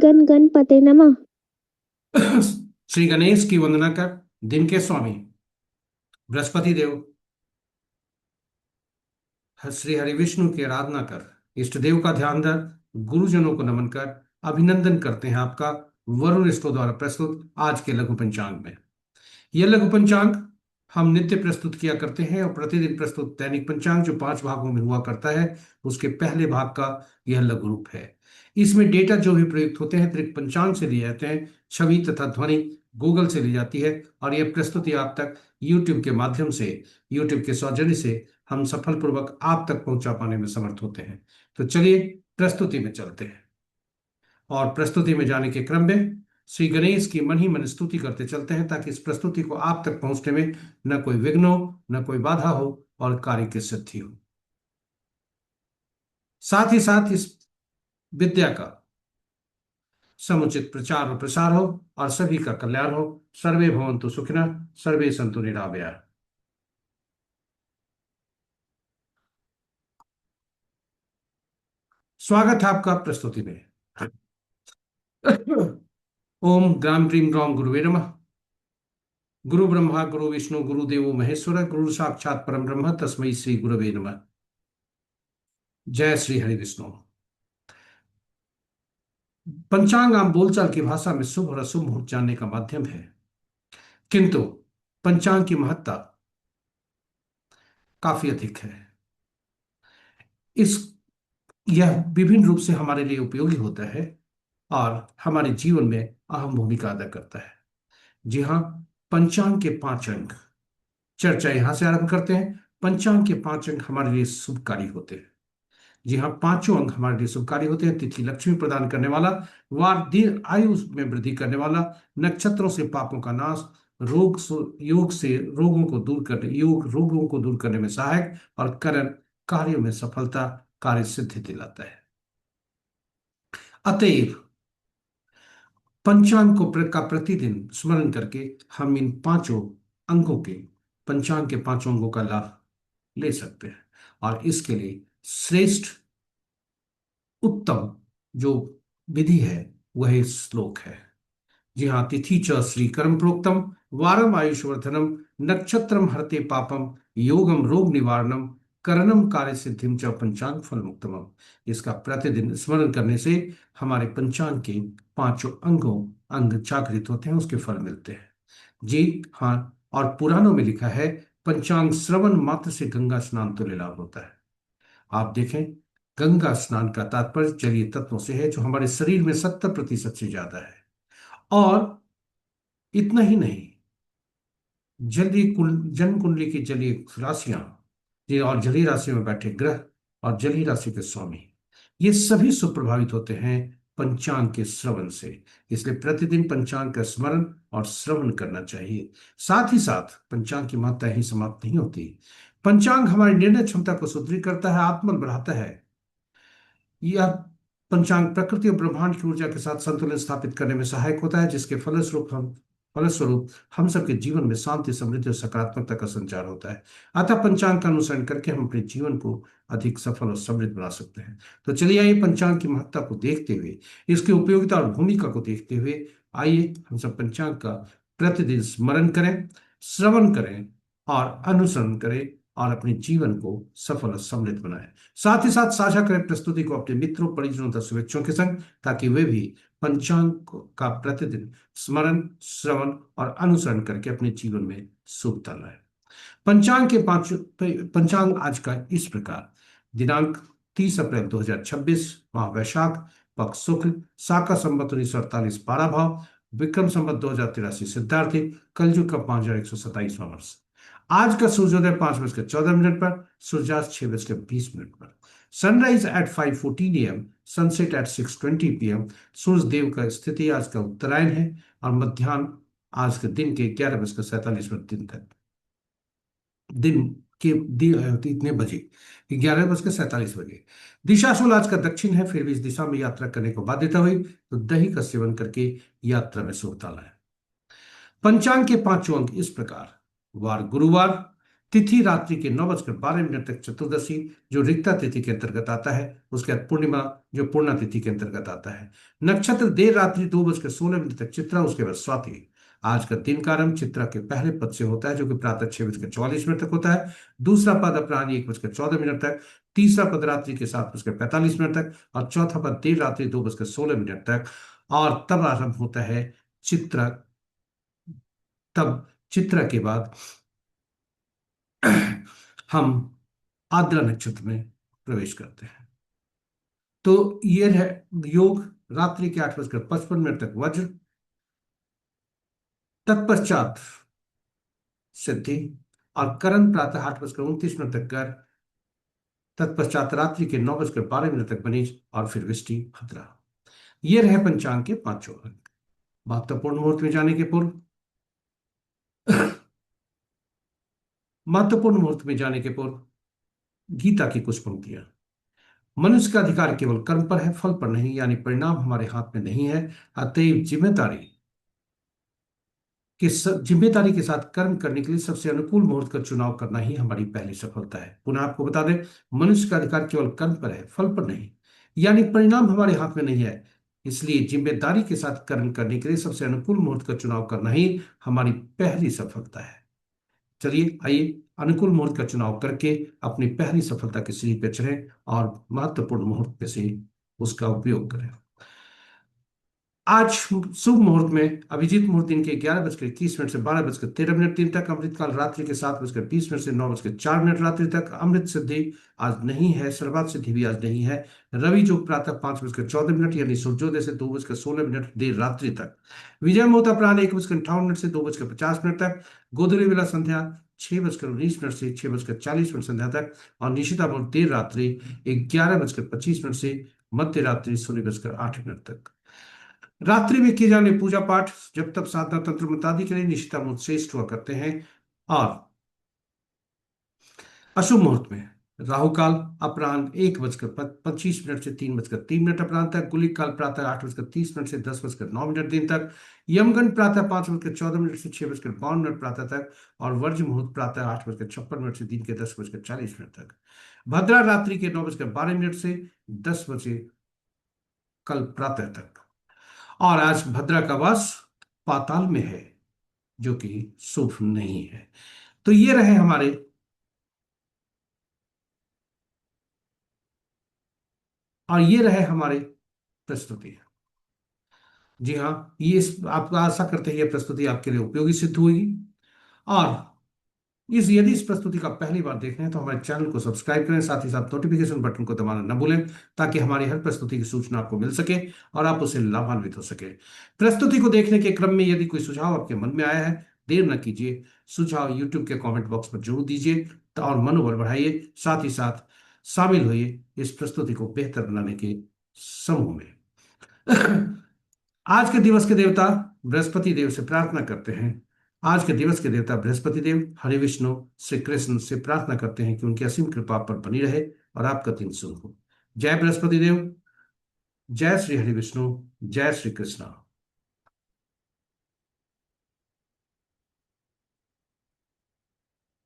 गण गणपते नमः। श्री गणेश की वंदना कर, दिन के स्वामी बृहस्पति देव, श्री हरि विष्णु की आराधना कर, इष्ट देव का ध्यान धर, गुरुजनों को नमन कर, अभिनंदन करते हैं आपका वरुण स्टो द्वारा प्रस्तुत आज के लघु पंचांग में। यह लघु पंचांग हम नित्य प्रस्तुत किया करते हैं और प्रतिदिन प्रस्तुत दैनिक पंचांग जो 5 भागों में हुआ करता है, उसके पहले भाग का यह लघु रूप है। इसमें डेटा जो भी प्रयुक्त होते हैं त्रिक पंचांग से लिए जाते हैं, छवि तथा ध्वनि गूगल से ली जाती है और यह प्रस्तुति आप तक यूट्यूब के माध्यम से, यूट्यूब के सौजन्य से हम सफलपूर्वक आप तक पहुंचा पाने में समर्थ होते हैं। तो चलिए प्रस्तुति में चलते हैं और प्रस्तुति में जाने के क्रम में श्री गणेश की मन ही मन स्तुति करते चलते हैं ताकि इस प्रस्तुति को आप तक पहुंचने में न कोई विघ्न हो, न कोई बाधा हो और कार्य की सिद्धि हो। साथ ही साथ इस विद्या का समुचित प्रचार और प्रसार हो और सभी का कल्याण हो। सर्वे भवन्तु सुखिनः, सर्वे सन्तु निरामयाः। स्वागत है आपका प्रस्तुति में। ओम ग्राम ग्रीम ग्रौम गुरुवे नमः। गुरु ब्रह्मा गुरु विष्णु गुरुदेवो महेश्वर, गुरु साक्षात परम ब्रह्म तस्मै श्री गुरवे नमः। जय श्री हरि विष्णु। पंचांग आम बोलचाल की भाषा में शुभ और अशुभ मुहूर्त जानने का माध्यम है, किंतु पंचांग की महत्ता काफी अधिक है। इस यह विभिन्न रूप से हमारे लिए उपयोगी होता है और हमारे जीवन में अहम भूमिका अदा करता है। जी हाँ, पंचांग के 5 अंक चर्चा यहां से आरंभ करते हैं। पंचांग के 5 अंक हमारे लिए शुभकारी होते हैं। जी हाँ, 5 अंक हमारे लिए शुभकारी होते हैं। तिथि लक्ष्मी प्रदान करने वाला, वार दीर्घ आयु में वृद्धि करने वाला, नक्षत्रों से पापों का नाश, योग से रोगों को दूर करने, योग रोगों को दूर करने में सहायक और करण कार्यों में सफलता, कार्य सिद्धि दिलाता है। अतएव पंचांग का प्रतिदिन स्मरण करके हम इन 5 अंगों के, पंचांग के 5 अंगों का लाभ ले सकते हैं और इसके लिए श्रेष्ठ उत्तम जो विधि है वह श्लोक है। जी हाँ, तिथि च श्रीकरम प्रोक्तम, वारम आयुष्वर्धनम, नक्षत्रम हरते पापम, योगम रोग निवारणम, करणम कार्य सिद्धिम च पंचांग फल मुक्तमम। इसका प्रतिदिन स्मरण करने से हमारे पंचांग के 5 अंगों अंग जागृत होते हैं, उसके फल मिलते हैं। जी हाँ, और पुराणों में लिखा है पंचांग श्रवण मात्र से गंगा स्नान तुल्य लाभ होता है। आप देखें, गंगा स्नान का तात्पर्य जलीय तत्वों से है जो हमारे शरीर में 70% से ज्यादा है। और इतना ही नहीं, जन्म कुंडली की जलीय राशियां, ये और जलीय राशि में बैठे ग्रह और जलीय राशि के स्वामी, ये सभी सुप्रभावित होते हैं पंचांग के श्रवण से। इसलिए प्रतिदिन पंचांग का स्मरण और श्रवण करना चाहिए। साथ ही साथ पंचांग की महत्ता ही समाप्त नहीं होती। पंचांग हमारी निर्णय क्षमता को सुदृढ़ करता है, आत्मबल बढ़ाता है। यह पंचांग प्रकृति और ब्रह्मांड की ऊर्जा के साथ संतुलन स्थापित करने में सहायक होता है, जिसके फलस्वरूप हम सबके जीवन में शांति, समृद्धि और सकारात्मकता का संचार होता है। अतः पंचांग का अनुसरण करके हम अपने जीवन को अधिक सफल और समृद्ध बना सकते हैं। तो चलिए आइए पंचांग की महत्ता को देखते हुए, इसकी उपयोगिता और भूमिका को देखते हुए, आइए हम सब पंचांग का प्रतिदिन स्मरण करें, श्रवण करें और अनुसरण करें और अपने जीवन को सफल और समृद्ध बनाएं। साथ ही साथ साझा करें प्रस्तुति को अपने मित्रों, परिजनों तथा शुभेच्छुओं के संग, ताकि वे भी पंचांग का प्रतिदिन स्मरण, श्रवण और अनुसरण करके अपने जीवन में शुभता लाए। पंचांग के 5 पंचांग आज का इस प्रकार: दिनांक 30 अप्रैल 2026, माह वैशाख, पक्ष शुक्ल, शाका संवत 1948 12 भाव, विक्रम संवत 2083 सिद्धार्थी, कलयुग का 5127वां वर्ष। आज का सूर्योदय 5:14 पर, सूर्यास्त 6:20 पर, sunrise at 5:14 AM, sunset at 6:20 PM। Surya Dev का स्थिति आज का उत्तरायण है और मध्याह्न आज के दिन के 11:47 दिन तक, दिन के इतने बजे 11:47 दिशाशूल आज का दक्षिण है। फिर भी इस दिशा में यात्रा करने को बाध्यता हुई तो दही का सेवन करके यात्रा में शुभता लाए। पंचांग के 5 अंक इस प्रकार: वार गुरुवार, तिथि रात्रि के 9:12 तक चतुर्दशी, जो रिक्ता तिथि के अंतर्गत आता है। उसके बाद पूर्णिमा, जो पूर्णा तिथि के अंतर्गत आता है। नक्षत्र देर रात्रि 2:16 तक चित्रा, उसके बाद स्वाति। आज का दिन का आरंभ चित्रा के पहले पद से होता है, जो कि प्रातः 6:44 तक होता है। दूसरा पद अपराह्न 1:14 तक। तीसरा पद रात्रि के 7:45 तक। और चौथा पद देर रात्रि 2:16 तक। और तब आरंभ होता है चित्रा। तब चित्रा के बाद हम आद्रा नक्षत्र में प्रवेश करते हैं। तो ये है योग। रात्रि के 8:55 तक वज्र, तत्पश्चात सिद्धि। और करण प्रातः 8:29 तक कर, तत्पश्चात रात्रि के 9:12 तक बनीज, और फिर विष्टि भद्रा। ये रहे पंचांग के पांचों अंक। महत्वपूर्ण मुहूर्त में जाने के पूर्व महत्वपूर्ण मुहूर्त में जाने के पूर्व गीता की कुछ पंक्तियां। मनुष्य का अधिकार केवल कर्म पर है, फल पर नहीं, यानी परिणाम हमारे हाथ में नहीं है। अतएव जिम्मेदारी के साथ कर्म करने के लिए सबसे अनुकूल मुहूर्त का चुनाव करना ही हमारी पहली सफलता है। पुनः आपको बता दें, मनुष्य का अधिकार केवल कर्म पर है, फल पर नहीं, यानी परिणाम हमारे हाथ में नहीं है। इसलिए जिम्मेदारी के साथ कर्म करने के लिए सबसे अनुकूल मुहूर्त का चुनाव करना ही हमारी पहली सफलता है। चलिए आइए अनुकूल मुहूर्त का चुनाव करके अपनी पहली सफलता की सीढ़ी पर चढ़ें और महत्वपूर्ण मुहूर्त में से उसका उपयोग करें। आज शुभ मुहूर्त में अभिजीत मुहूर्त दिन के 11:21 से 12:13 दिन तक, अमृतकाल रात्रि के 7:20 से 9:04 रात्रि तक। अमृत सिद्धि आज नहीं है, सर्वात सिद्धि भी आज नहीं है। रवि जो प्रातः 5:14 यानी सूर्योदय से 2:16 देर रात्रि तक। विजय मुहूर्त अपराह्न 1:58 से 2:50 तक। गोधूली बेला संध्या 6:19 से 6:40 संध्या तक। और निशिता मुहूर्त देर रात्रि 11:25 से मध्य रात्रि 16:08 तक। रात्रि में किए जाने पूजा पाठ, जब तक साधना, तंत्र मंत्र आदि के लिए निष्ठा मुहूर्त श्रेष्ठ हुआ करते हैं। और अशुभ मुहूर्त में राहु काल अपराह्न 1:25 से 3:03 अपराह्न तक। गुलिक काल प्रातः 8:30 से 10:09 दिन तक। यमगंड प्रातः 5:14 से 6:52 प्रातः तक। और वर्ज मुहूर्त प्रातः 8:56 से दिन के 10:40 तक। भद्रा रात्रि के 9:12 से 10 कल प्रातः तक। और आज भद्रा का वास पाताल में है, जो कि शुभ नहीं है। तो ये रहे हमारे प्रस्तुति। जी हाँ, आपका आशा करते हैं ये प्रस्तुति आपके लिए उपयोगी सिद्ध हुई। और यदि इस प्रस्तुति का पहली बार देख रहे हैं तो हमारे चैनल को सब्सक्राइब करें, साथ ही साथ नोटिफिकेशन बटन को दबाना न भूलें, ताकि हमारी हर प्रस्तुति की सूचना आपको मिल सके और आप उससे लाभान्वित हो सके। प्रस्तुति को देखने के क्रम में यदि कोई सुझाव आपके मन में आया है, देर न कीजिए, सुझाव यूट्यूब के कमेंट बॉक्स पर जरूर दीजिए। और मनोबल बढ़ाइए, साथ ही साथ शामिल होइए इस प्रस्तुति को बेहतर बनाने के समूह में। आज के दिवस के देवता बृहस्पति देव से प्रार्थना करते हैं। आज के दिवस के देवता बृहस्पति देव हरि विष्णु श्री कृष्ण से प्रार्थना करते हैं कि उनकी असीम कृपा पर बनी रहे और आपका दिन शुभ हो। जय बृहस्पति देव, जय श्री हरि विष्णु, जय श्री कृष्ण।